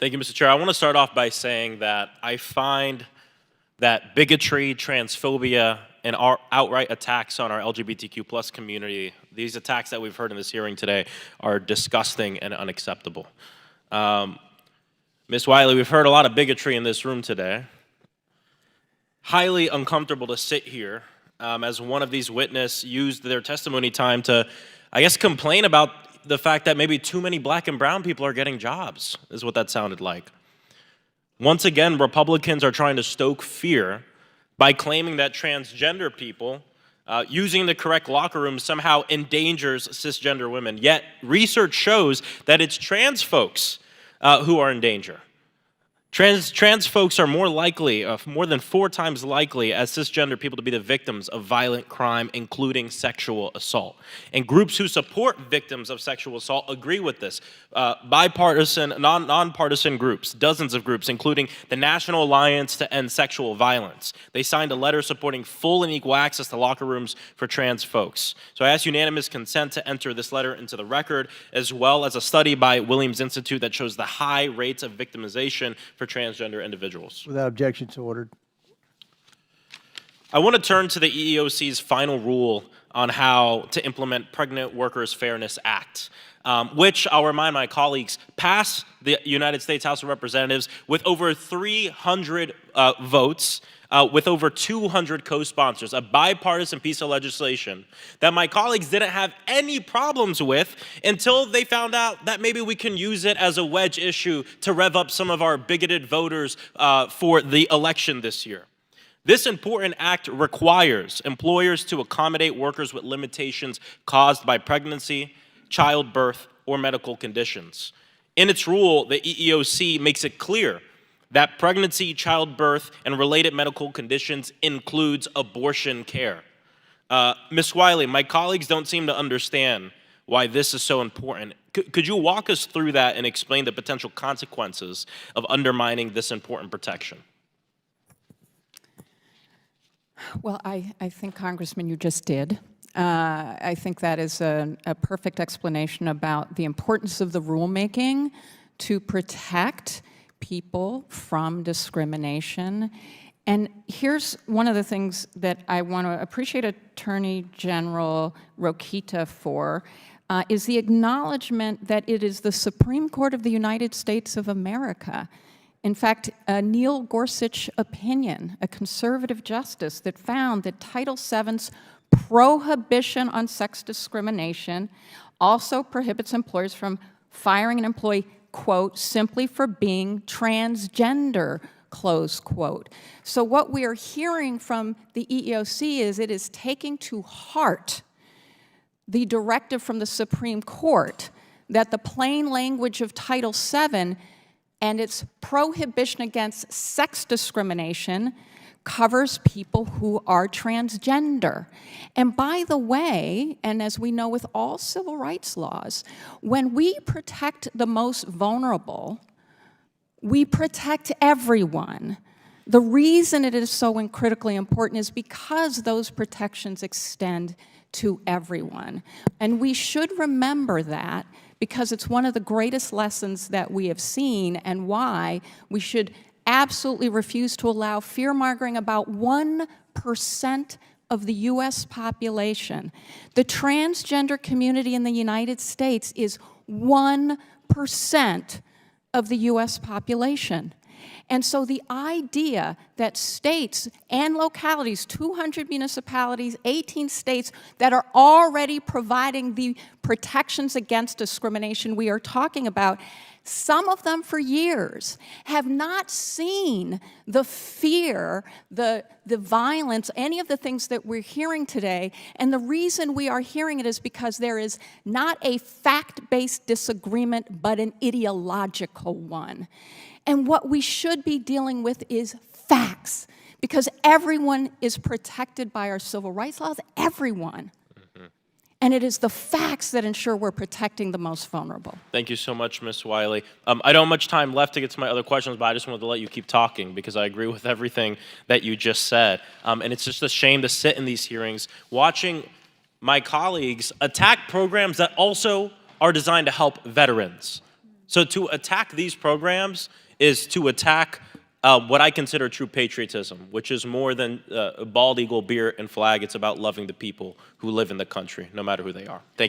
Thank you, Mr. Chair. I want to start off by saying that I find that bigotry, transphobia, and our outright attacks on our LGBTQ plus community, these attacks that we've heard in this hearing today, are disgusting and unacceptable. Ms. Wylie, we've heard a lot of bigotry in this room today. Highly uncomfortable to sit here as one of these witnesses used their testimony time to, I guess, complain about the fact that maybe too many black and brown people are getting jobs, is what that sounded like. Once again, Republicans are trying to stoke fear by claiming that transgender people using the correct locker room somehow endangers cisgender women. Yet research shows that it's trans folks who are in danger. Trans folks are more likely, more than 4 times likely as cisgender people to be the victims of violent crime, including sexual assault. And groups who support victims of sexual assault agree with this. Bipartisan, nonpartisan groups, dozens of groups, including the National Alliance to End Sexual Violence. They signed a letter supporting full and equal access to locker rooms for trans folks. So I ask unanimous consent to enter this letter into the record, as well as a study by Williams Institute that shows the high rates of victimization for transgender individuals. Without objection, so ordered. I want to turn to the EEOC's final rule on how to implement Pregnant Workers Fairness Act, which, I'll remind my colleagues, passed the United States House of Representatives with over 300 votes, with over 200 co-sponsors, a bipartisan piece of legislation that my colleagues didn't have any problems with until they found out that maybe we can use it as a wedge issue to rev up some of our bigoted voters for the election this year. This important act requires employers to accommodate workers with limitations caused by pregnancy, childbirth, or medical conditions. In its rule, the EEOC makes it clear that pregnancy, childbirth, and related medical conditions includes abortion care. Ms. Wylie, my colleagues don't seem to understand why this is so important. Could you walk us through that and explain the potential consequences of undermining this important protection? Well, I think, Congressman, you just did. I think that is a perfect explanation about the importance of the rulemaking to protect people from discrimination. And here's one of the things that I want to appreciate Attorney General Rokita for, is the acknowledgement that it is the Supreme Court of the United States of America. In fact, a Neil Gorsuch opinion, a conservative justice, that found that Title VII's prohibition on sex discrimination also prohibits employers from firing an employee, quote, simply for being transgender, close quote. So what we are hearing from the EEOC is it is taking to heart the directive from the Supreme Court that the plain language of Title VII and its prohibition against sex discrimination covers people who are transgender. And by the way, and as we know with all civil rights laws, when we protect the most vulnerable, we protect everyone. The reason it is so critically important is because those protections extend to everyone. And we should remember that because it's one of the greatest lessons that we have seen and why we should absolutely refuse to allow fear-mongering about 1% of the U.S. population. The transgender community in the United States is 1% of the U.S. population. And so the idea that states and localities, 200 municipalities, 18 states that are already providing the protections against discrimination we are talking about, some of them for years have not seen the fear, the violence, any of the things that we're hearing today. And the reason we are hearing it is because there is not a fact-based disagreement, but an ideological one. And what we should be dealing with is facts, because everyone is protected by our civil rights laws, everyone. And it is the facts that ensure we're protecting the most vulnerable. Thank you so much, Ms. Wylie. I don't have much time left to get to my other questions, but I just wanted to let you keep talking because I agree with everything that you just said. And it's just a shame to sit in these hearings watching my colleagues attack programs that also are designed to help veterans. So to attack these programs is to attack what I consider true patriotism, which is more than a bald eagle, beer, and flag. It's about loving the people who live in the country, no matter who they are. Thank you.